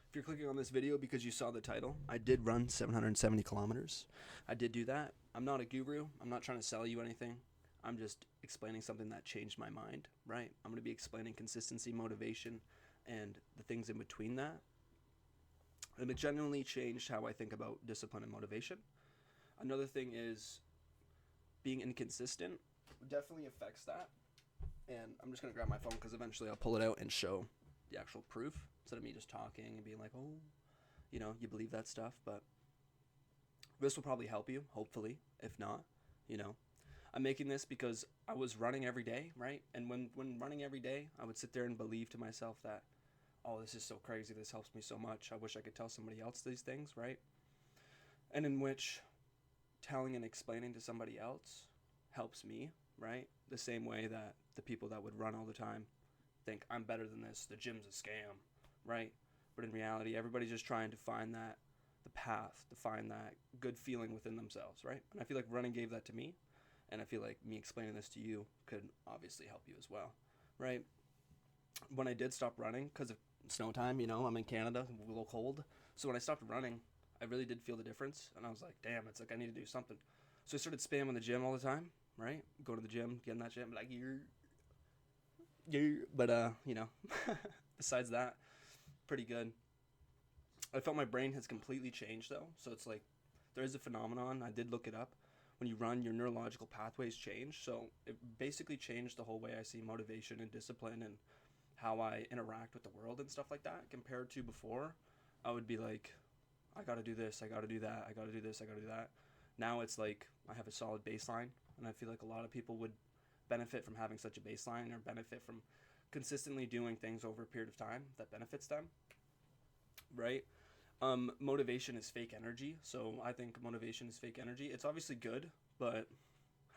If you're clicking on this video because you saw the title, I did run 770 kilometers. I did do that. I'm not a guru. I'm not trying to sell you anything. I'm just explaining something that changed my mind, right? I'm going to be explaining consistency, motivation, and the things in between that. And it genuinely changed how I think about discipline and motivation. Another thing is being inconsistent definitely affects that. And I'm just going to grab my phone because eventually I'll pull it out and show the actual proof instead of me just talking and being like, oh, you believe that stuff. But this will probably help you, hopefully. If not, I'm making this because I was running every day, right? And when running every day, I would sit there and believe to myself that, oh, this is so crazy. This helps me so much. I wish I could tell somebody else these things, right? And in which telling and explaining to somebody else helps me, right? The same way that the people that would run all the time think I'm better than this, the gym's a scam, right? But in reality, everybody's just trying to find the path, to find that good feeling within themselves, right? And I feel like running gave that to me, and I feel like me explaining this to you could obviously help you as well, right? When I did stop running, because of snow time, I'm in Canada, a little cold, so when I stopped running, I really did feel the difference, and I was like, damn, it's like I need to do something. So I started spamming the gym all the time, right? Go to the gym, get in that gym, like, yeah. But, besides that, pretty good. I felt my brain has completely changed, though. So it's like, there is a phenomenon, I did look it up. When you run, your neurological pathways change. So it basically changed the whole way I see motivation and discipline and how I interact with the world and stuff like that. Compared to before, I would be like, I gotta do this, I gotta do that, I gotta do this, I gotta do that. Now it's like I have a solid baseline, and I feel like a lot of people would benefit from having such a baseline or benefit from consistently doing things over a period of time that benefits them, right? Motivation is fake energy, so I think motivation is fake energy. It's obviously good, but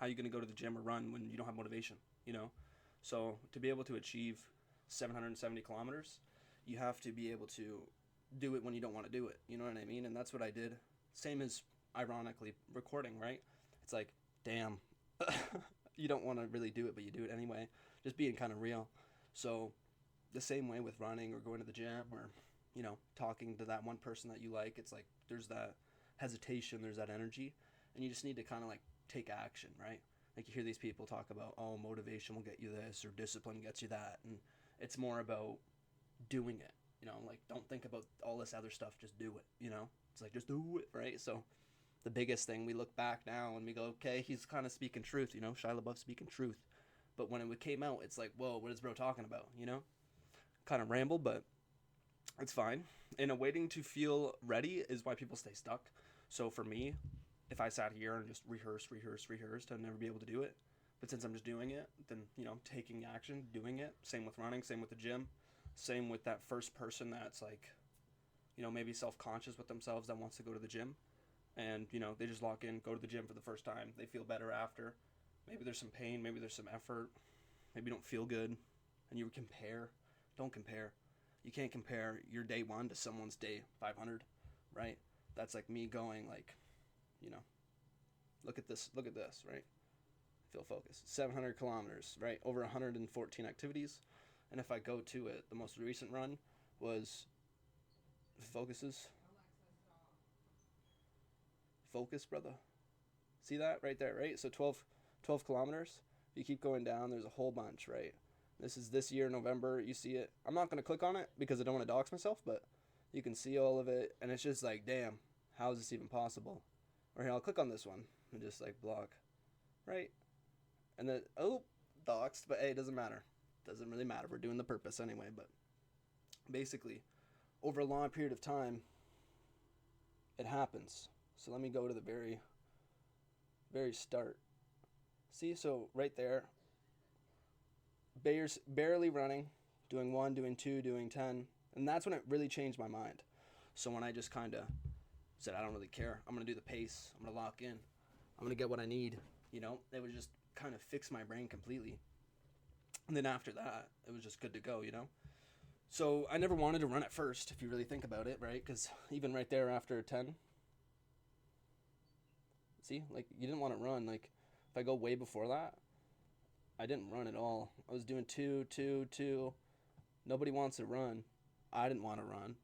how are you going to go to the gym or run when you don't have motivation, So to be able to achieve 770 kilometers, you have to be able to do it when you don't want to do it, you know what I mean? And that's what I did. Same as, ironically, recording, right? It's like, damn, you don't want to really do it, but you do it anyway. Just being kind of real. So the same way with running or going to the gym or, talking to that one person that you like, it's like there's that hesitation, there's that energy, and you just need to kind of like take action, right? Like you hear these people talk about, oh, motivation will get you this or discipline gets you that. And it's more about doing it, like don't think about all this other stuff, just do it, It's like, just do it, right? So the biggest thing, we look back now and we go, okay, he's kind of speaking truth, Shia LaBeouf speaking truth. But when it came out, it's like, whoa, what is bro talking about, Kind of ramble, but it's fine. And waiting to feel ready is why people stay stuck. So for me, if I sat here and just rehearsed, I'd never be able to do it. But since I'm just doing it, then, taking action, doing it. Same with running, same with the gym, same with that first person that's like, maybe self-conscious with themselves that wants to go to the gym. And, they just lock in, go to the gym for the first time. They feel better after. Maybe there's some pain, maybe there's some effort. Maybe you don't feel good. And you compare. Don't compare. You can't compare your day 1 to someone's day 500, right? That's like me going like, look at this, right? Feel focused. 700 kilometers, right? Over 114 activities. And if I go to it, the most recent run was focuses. Focus, brother. See that right there, right? So 12 kilometers. You keep going down, there's a whole bunch, right? This is this year, November. You see it. I'm not going to click on it because I don't want to dox myself, but you can see all of it. And it's just like, damn, how is this even possible? Or here, I'll click on this one and just like block, right? And then, oh, doxed, but hey, it doesn't matter. Doesn't really matter. We're doing the purpose anyway. But basically, over a long period of time, it happens. So let me go to the very, very start. See, so right there, barely running, doing 1, doing 2, doing 10. And that's when it really changed my mind. So when I just kind of said, I don't really care. I'm going to do the pace. I'm going to lock in. I'm going to get what I need. It would just kind of fix my brain completely. And then after that, it was just good to go, So I never wanted to run at first, if you really think about it, right? Because even right there after 10, see, like you didn't want to run. Like if I go way before that, I didn't run at all. I was doing 2, 2, 2. Nobody wants to run. I didn't want to run.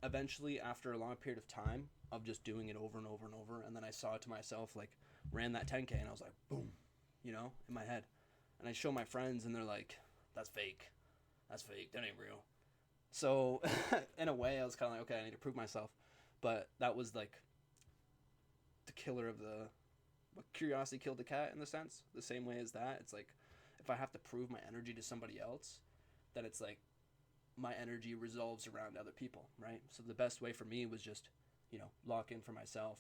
eventually, after a long period of time of just doing it over and over and over, and then I saw it to myself, like, ran that 10K, and I was like, boom, in my head. And I show my friends, and they're like, that's fake. That's fake. That ain't real. So, in a way, I was kind of like, okay, I need to prove myself. But that was like the killer of the. Curiosity killed the cat in the sense. The same way as that. It's like, if I have to prove my energy to somebody else, then it's like my energy resolves around other people, right? So the best way for me was just, lock in for myself,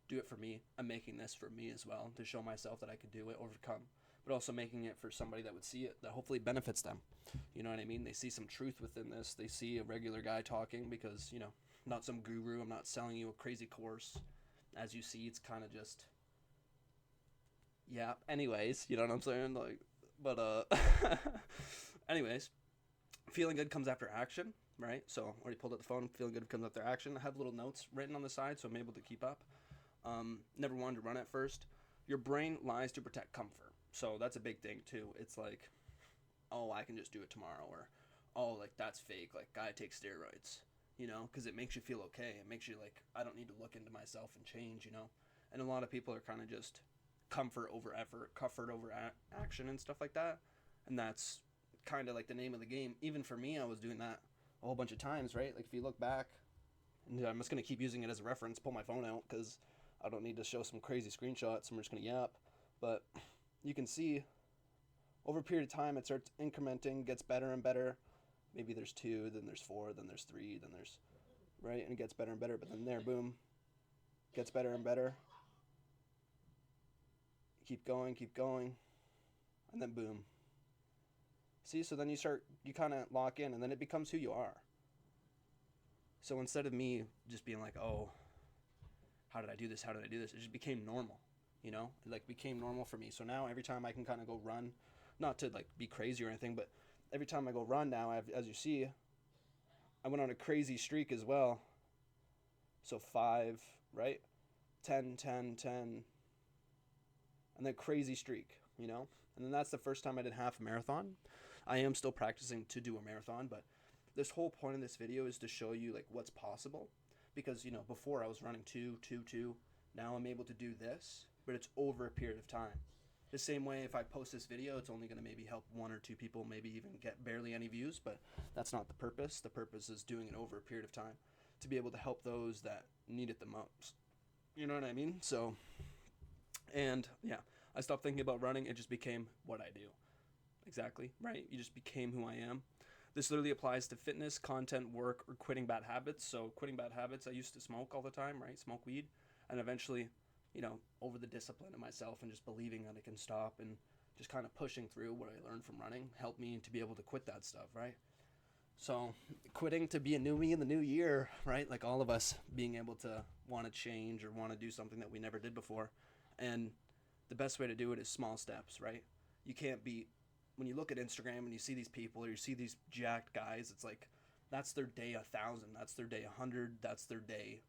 do it for me. I'm making this for me as well to show myself that I could do it, overcome, but also making it for somebody that would see it, that hopefully benefits them. You know what I mean? They see some truth within this. They see a regular guy talking because, not some guru. I'm not selling you a crazy course. As you see, it's kind of just, yeah. Anyways, you know what I'm saying? Like, but, anyways, feeling good comes after action, right? So already pulled out the phone. Feeling good comes after action. I have little notes written on the side, so I'm able to keep up. Never wanted to run at first. Your brain lies to protect comfort. So that's a big thing too. It's like, oh, I can just do it tomorrow, or, oh, like, that's fake. Like, guy takes steroids, because it makes you feel okay. It makes you like, I don't need to look into myself and change, And a lot of people are kind of just comfort over effort, comfort over action and stuff like that. And that's kind of like the name of the game. Even for me, I was doing that a whole bunch of times, right? Like, if you look back, and I'm just going to keep using it as a reference, pull my phone out because I don't need to show some crazy screenshots. I'm just going to yap. But you can see over a period of time, it starts incrementing, gets better and better. Maybe there's 2, then there's 4, then there's 3, then there's, right? And it gets better and better. But then there, boom, gets better and better. Keep going, and then boom. See, so then you kind of lock in, and then it becomes who you are. So instead of me just being like, oh, how did I do this? It just became normal, It like became normal for me. So now every time I can kind of go run, not to like be crazy or anything, but every time I go run now, as you see, I went on a crazy streak as well. So 5, right? 10, 10, 10. And then crazy streak, And then that's the first time I did half a marathon. I am still practicing to do a marathon, but this whole point of this video is to show you like what's possible. Because, before I was running 2, 2, 2. Now I'm able to do this, but it's over a period of time. The same way if I post this video, it's only going to maybe help 1 or 2 people, maybe even get barely any views, but that's not the purpose. The purpose is doing it over a period of time to be able to help those that need it the most. You know what I mean? So, and yeah, I stopped thinking about running. It just became what I do. Exactly, right? You just became who I am. This literally applies to fitness, content, work, or quitting bad habits. So quitting bad habits, I used to smoke all the time, right? Smoke weed. And eventually, over the discipline of myself and just believing that I can stop and just kind of pushing through what I learned from running helped me to be able to quit that stuff, right? So quitting to be a new me in the new year, right? Like all of us being able to want to change or want to do something that we never did before. And the best way to do it is small steps, right? You can't be, when you look at Instagram and you see these people or you see these jacked guys, it's like, that's their day 1,000, that's their day 100, that's their day,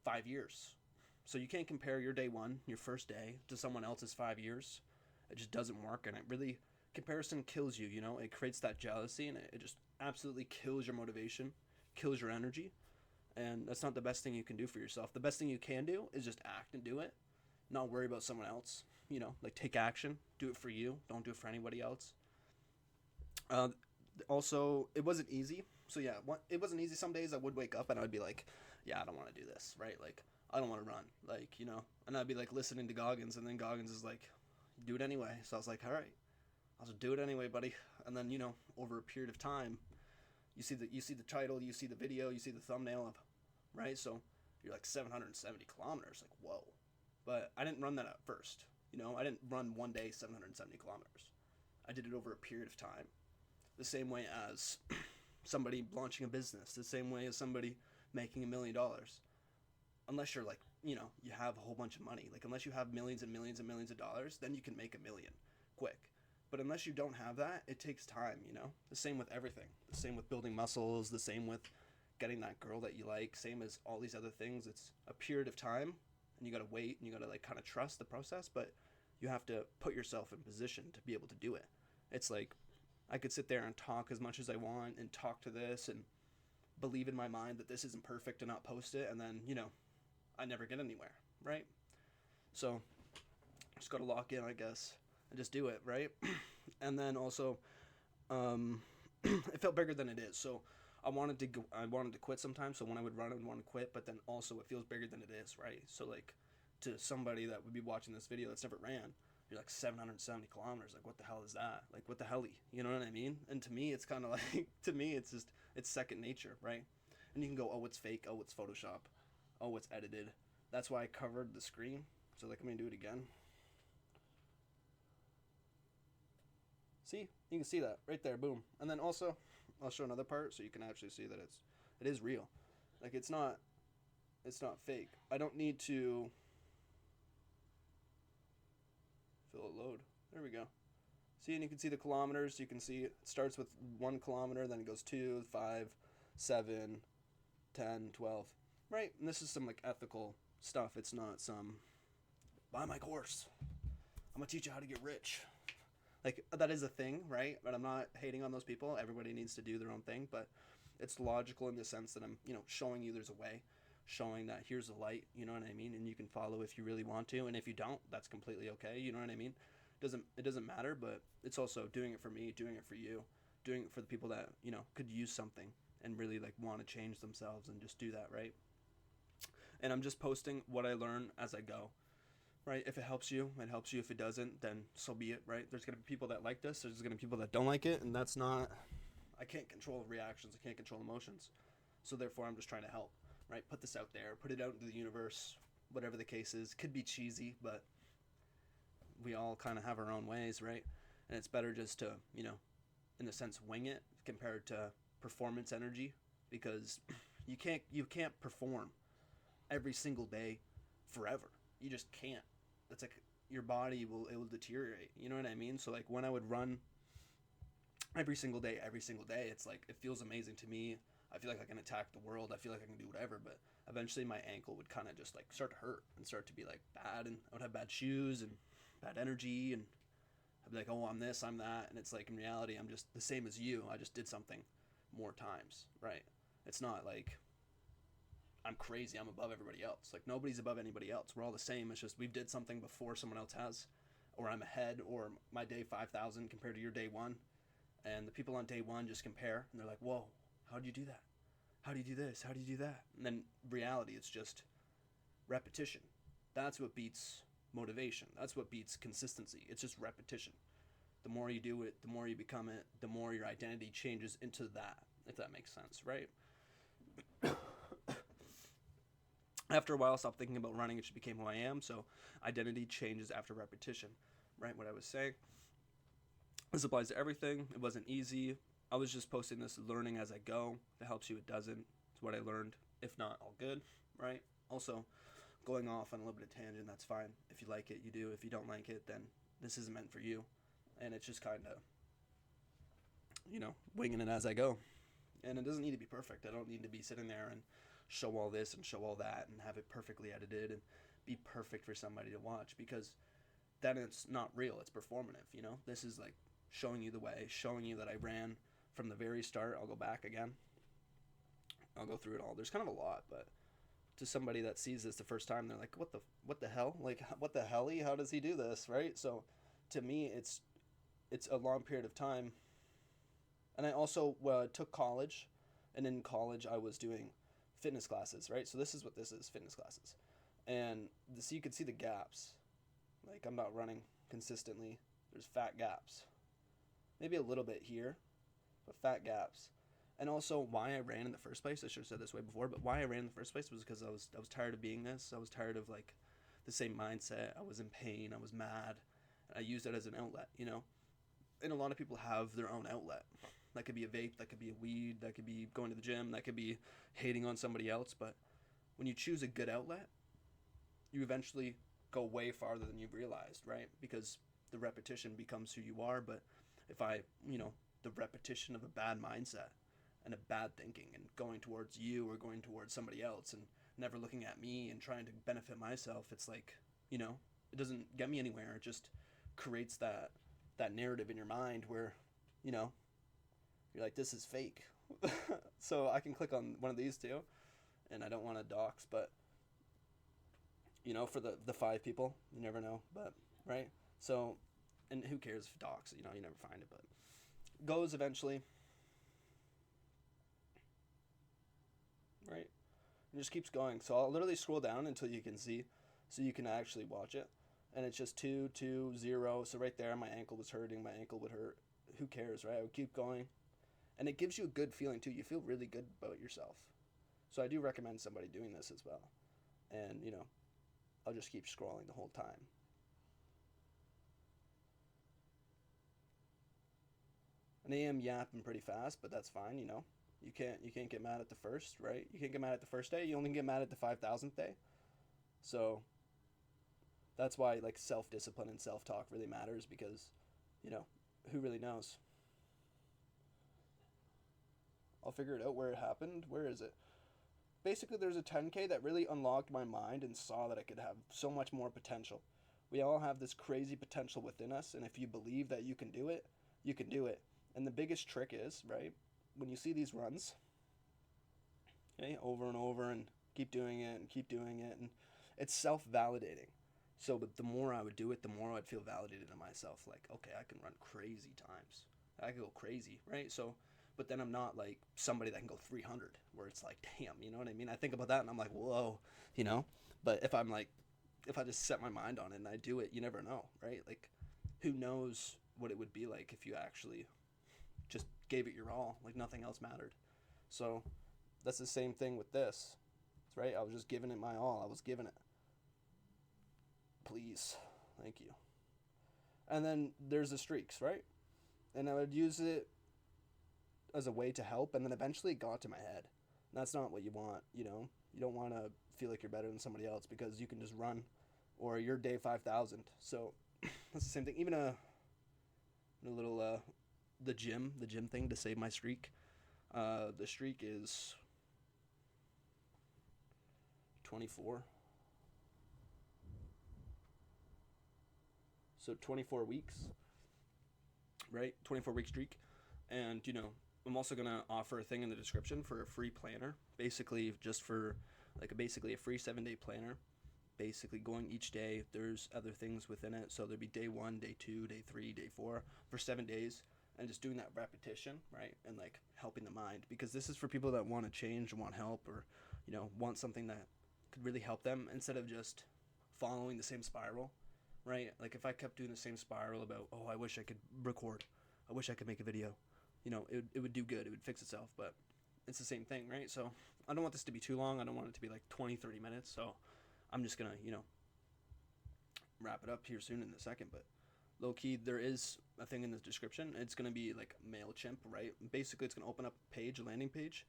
5 years. So you can't compare your day 1, your first day, to someone else's 5 years. It just doesn't work, and it really, comparison kills you, It creates that jealousy, and it just absolutely kills your motivation, kills your energy, and that's not the best thing you can do for yourself. The best thing you can do is just act and do it, not worry about someone else, like take action, do it for you, don't do it for anybody else. Also, it wasn't easy. So yeah, it wasn't easy. Some days I would wake up and I would be like, yeah, I don't want to do this, right? Like, I don't want to run, like, and I'd be like listening to Goggins, and then Goggins is like, do it anyway. So I was like, all right, I'll just do it anyway, buddy. And then, over a period of time, you see the title, you see the video, you see the thumbnail of, right? So you're like 770 kilometers, like, whoa. But I didn't run that at first, I didn't run one day 770 kilometers. I did it over a period of time. The same way as somebody launching a business, the same way as somebody making $1 million. Unless you're like, you have a whole bunch of money. Like, unless you have millions and millions and millions of dollars, then you can make $1 million quick. But unless you don't have that, it takes time, The same with everything. The same with building muscles, the same with getting that girl that you like, same as all these other things. It's a period of time, and you gotta wait, and you gotta like kind of trust the process, but you have to put yourself in position to be able to do it. It's like, I could sit there and talk as much as I want and talk to this and believe in my mind that this isn't perfect and not post it, and then, I never get anywhere, right? So just gotta lock in, I guess, and just do it, right? And then also, it felt bigger than it is. So I wanted to quit sometimes. So when I would run, I would want to quit, but then also it feels bigger than it is, right? So like, to somebody that would be watching this video that's never ran, you're like 770 kilometers. Like, what the hell is that? Like, what the helly? You know what I mean? And to me, it's kind of like, to me, it's second nature, right? And you can go, oh, it's fake. Oh, it's Photoshop. Oh, it's edited. That's why I covered the screen. So like, I'm going to do it again. See? You can see that right there. Boom. And then also, I'll show another part so you can actually see that it is real. Like, it's not fake. I don't need to fill it load. There we go. See, and you can see the kilometers. You can see it starts with 1 kilometer, then it goes 2, 5, 7, 10, 12. Right? And this is some like ethical stuff. It's not some buy my course. I'm gonna teach you how to get rich. Like, that is a thing, right? But I'm not hating on those people. Everybody needs to do their own thing, but it's logical in the sense that I'm, showing you there's a way, showing that here's the light, you know what I mean? And you can follow if you really want to, and if you don't, that's completely okay, you know what I mean? It doesn't matter, but it's also doing it for me, doing it for you, doing it for the people that, could use something and really like want to change themselves and just do that, right? And I'm just posting what I learn as I go. Right? If it helps you, it helps you. If it doesn't, then so be it, right? There's going to be people that like this. There's going to be people that don't like it, and that's not... I can't control reactions. I can't control emotions. So therefore, I'm just trying to help, right? Put this out there. Put it out into the universe, whatever the case is. Could be cheesy, but we all kind of have our own ways, right? And it's better just to, in a sense, wing it compared to performance energy, because you can't perform every single day forever. You just can't. It's like your body will deteriorate. You know what I mean? So like, when I would run every single day, it's like, it feels amazing to me. I feel like I can attack the world. I feel like I can do whatever. But eventually my ankle would kind of just like start to hurt and start to be like bad. And I would have bad shoes and bad energy. And I'd be like, oh, I'm this, I'm that. And it's like, in reality, I'm just the same as you. I just did something more times, right? It's not like I'm crazy, I'm above everybody else. Like, nobody's above anybody else. We're all the same. It's just we did something before someone else has, or I'm ahead, or my day 5,000 compared to your day 1. And the people on day 1 just compare, and they're like, whoa, how do you do that? How do you do this? How do you do that? And then reality, it's just repetition. That's what beats motivation. That's what beats consistency. It's just repetition. The more you do it, the more you become it, the more your identity changes into that, if that makes sense, right? After a while, I stopped thinking about running. It just became who I am. So identity changes after repetition, right? What I was saying. This applies to everything. It wasn't easy. I was just posting this, learning as I go. If it helps you, it doesn't. It's what I learned. If not, all good, right? Also, going off on a little bit of tangent, that's fine. If you like it, you do. If you don't like it, then this isn't meant for you. And it's just kind of, winging it as I go. And it doesn't need to be perfect. I don't need to be sitting there and show all this and show all that and have it perfectly edited and be perfect for somebody to watch, because then it's not real. It's performative, This is like showing you the way, showing you that I ran from the very start. I'll go back again. I'll go through it all. There's kind of a lot, but to somebody that sees this the first time, they're like, what the hell? Like, what the helly? How does he do this, right? So to me, it's a long period of time. And I also took college, and in college I was doing fitness classes, right? So this is what this is, fitness classes. And so you can see the gaps. Like, I'm not running consistently. There's fat gaps. Maybe a little bit here, but fat gaps. And also, why I ran in the first place, I should have said this way before, but why I ran in the first place was because I was tired of being this. I was tired of, like, the same mindset. I was in pain. I was mad. And I used it as an outlet, And a lot of people have their own outlet. That could be a vape, that could be a weed, that could be going to the gym, that could be hating on somebody else. But when you choose a good outlet, you eventually go way farther than you've realized, right? Because the repetition becomes who you are. But if the repetition of a bad mindset and a bad thinking and going towards you or going towards somebody else and never looking at me and trying to benefit myself, it's like, it doesn't get me anywhere. It just creates that narrative in your mind where, you're like, this is fake. So I can click on one of these too, and I don't want to dox, but for the 5 people, you never know, but right. So, and who cares if dox? You never find it, but goes eventually, right? And just keeps going. So I'll literally scroll down until you can see, so you can actually watch it, and it's just 2 2 0. So right there, my ankle was hurting. My ankle would hurt. Who cares, right? I would keep going, and it gives you a good feeling too. You feel really good about yourself. So I do recommend somebody doing this as well. And I'll just keep scrolling the whole time. And I am yapping pretty fast, but that's fine. You can't get mad at the first, right? You can't get mad at the first day. You only get mad at the 5,000th day. So that's why like self discipline and self talk really matters, because you know who really knows. I'll figure it out where it happened. Where is it? Basically, there's a 10K that really unlocked my mind and saw that I could have so much more potential. We all have this crazy potential within us, and if you believe that you can do it, you can do it. And the biggest trick is, right, when you see these runs, okay, over and over, and keep doing it and keep doing it, and it's self-validating. So, but the more I would do it, the more I'd feel validated in myself. Like, okay, I can run crazy times. I can go crazy, right? So, but then I'm not like somebody that can go 300, where it's like, damn, you know what I mean? I think about that and I'm like, whoa, you know? But if I'm like, if I just set my mind on it and I do it, you never know, right? Like, who knows what it would be like if you actually just gave it your all, like nothing else mattered. So that's the same thing with this, right? I was just giving it my all. I was giving it. Please, thank you. And then there's the streaks, right? And I would use it as a way to help, and then eventually it got to my head. And that's not what you want, you know? You don't want to feel like you're better than somebody else because you can just run, or you're day 5,000. So that's the same thing. Even a little the gym thing to save my streak. The streak is 24. So 24 weeks, right? 24-week streak. And, I'm also going to offer a thing in the description for a free planner, basically just for basically a free 7-day planner, basically going each day. There's other things within it. So there'd be day 1, day 2, day 3, day 4 for 7 days, and just doing that repetition, right? And like helping the mind, because this is for people that want to change, want help, or, want something that could really help them instead of just following the same spiral, right? Like if I kept doing the same spiral about, oh, I wish I could record, I wish I could make a video, it would do good. It would fix itself, but it's the same thing, right? So I don't want this to be too long. I don't want it to be like 20, 30 minutes. So I'm just going to, wrap it up here soon in a second. But low key, there is a thing in the description. It's going to be like MailChimp, right? Basically, it's going to open up a page, a landing page,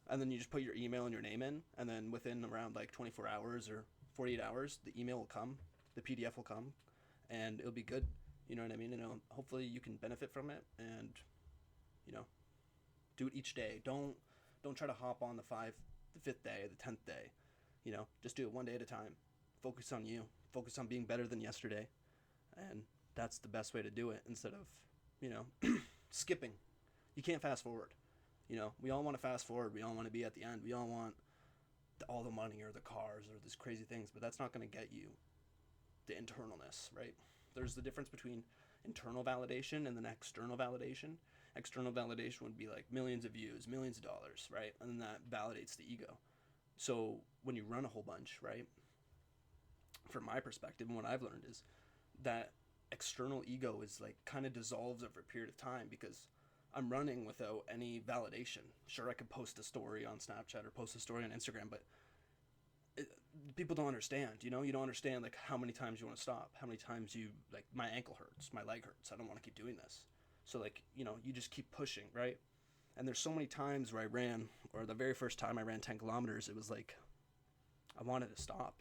and then you just put your email and your name in. And then within around like 24 hours or 48 hours, the email will come, the PDF will come, and it'll be good. You know what I mean? Hopefully you can benefit from it, and do it each day. Don't try to hop on the 5th day, the 10th day. Just do it one day at a time. Focus on you. Focus on being better than yesterday, and that's the best way to do it. Instead of skipping. You can't fast forward. We all want to fast forward. We all want to be at the end. We all want all the money or the cars or these crazy things, but that's not going to get you the internalness, right? There's the difference between internal validation and then external validation. External validation would be like millions of views, millions of dollars, right? And then that validates the ego. So when you run a whole bunch, right? From my perspective, and what I've learned is that external ego is like kind of dissolves over a period of time, because I'm running without any validation. Sure, I could post a story on Snapchat or post a story on Instagram, but people don't understand. You don't understand like how many times you want to stop, how many times you like, my ankle hurts, my leg hurts, I don't want to keep doing this. So like, you just keep pushing, right? And there's so many times where I ran, or the very first time I ran 10 kilometers, it was like I wanted to stop,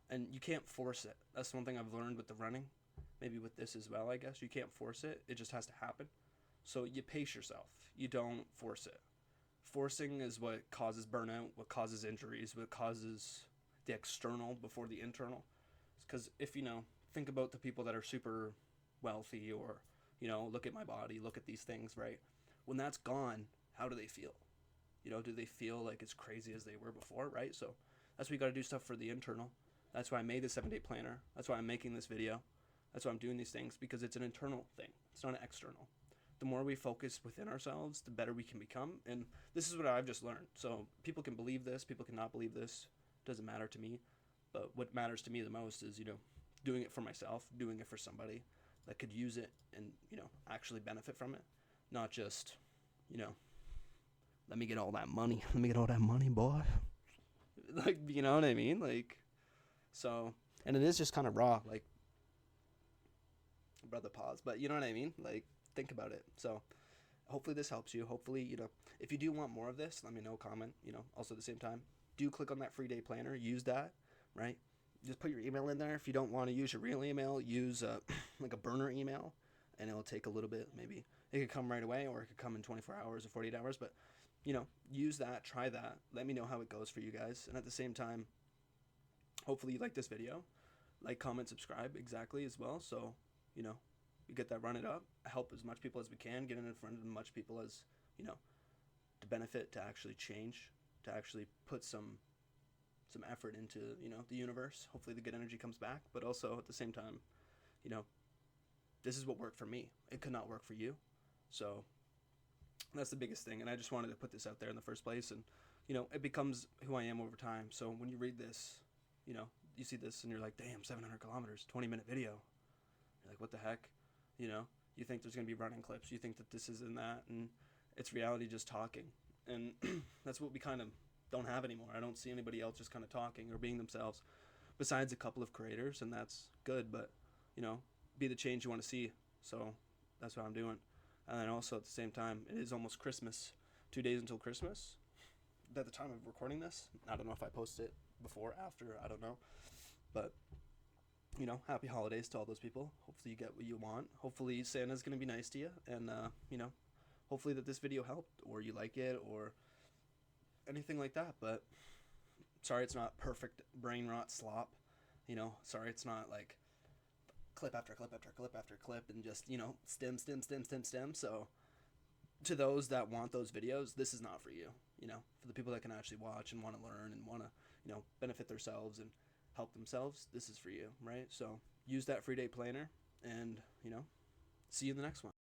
and you can't force it. That's one thing I've learned with the running, maybe with this as well. I guess you can't force it, it just has to happen. So you pace yourself, you don't force it. Forcing is what causes burnout, what causes injuries, what causes the external before the internal. Because if think about the people that are super wealthy, or look at my body, look at these things, right? When that's gone, how do they feel? You know, do they feel like as crazy as they were before, right? So that's why you got to do stuff for the internal. That's why I made the 7-day planner. That's why I'm making this video. That's why I'm doing these things, because it's an internal thing. It's not an external. The more we focus within ourselves, the better we can become. And this is what I've just learned. So people can believe this, people cannot believe this. It doesn't matter to me. But what matters to me the most is, you know, doing it for myself, doing it for somebody that could use it and, you know, actually benefit from it. Not just, you know, let me get all that money. Let me get all that money, boy. Like, you know what I mean? Like, so, and it is just kind of raw. Like, brother, pause. But you know what I mean? Like, think about it. So, hopefully this helps you. Hopefully, you know, if you do want more of this, let me know, comment, you know. Also at the same time, do click on that free day planner. Use that, right? Just put your email in there. If you don't want to use your real email, use like a burner email, and it'll take a little bit. Maybe it could come right away, or it could come in 24 hours or 48 hours. But, you know, use that. Try that. Let me know how it goes for you guys. And at the same time, hopefully you like this video. Like, comment, subscribe, exactly, as well. So, you know, we get that running up. Help as much people as we can. Get it in front of as much people as, you know, to benefit, to actually change, to actually put some effort into, you know, the universe. Hopefully the good energy comes back. But also at the same time, you know, this is what worked for me. It could not work for you. So that's the biggest thing. And I just wanted to put this out there in the first place. And, you know, it becomes who I am over time. So when you read this, you know, you see this and you're like, damn, 700 kilometers, 20-minute video. You're like, what the heck? You know, you think there's going to be running clips. You think that this is in that. And it's reality just talking. And that's what we kind of don't have anymore. I don't see anybody else just kind of talking or being themselves, besides a couple of creators, and that's good. But, you know, be the change you want to see. So that's what I'm doing. And then also at the same time, it is almost Christmas. 2 days until Christmas. At the time of recording this, I don't know if I post it before, after, I don't know. But, you know, happy holidays to all those people. Hopefully you get what you want. Hopefully Santa's going to be nice to you. And, you know, hopefully that this video helped, or you like it, or anything like that. But sorry it's not perfect brain rot slop. You know, sorry it's not like clip after clip after clip after clip and just, you know, stem. So to those that want those videos, this is not for you. You know, for the people that can actually watch and want to learn and want to, you know, benefit themselves and help themselves, this is for you, right? So use that free day planner, and, you know, see you in the next one.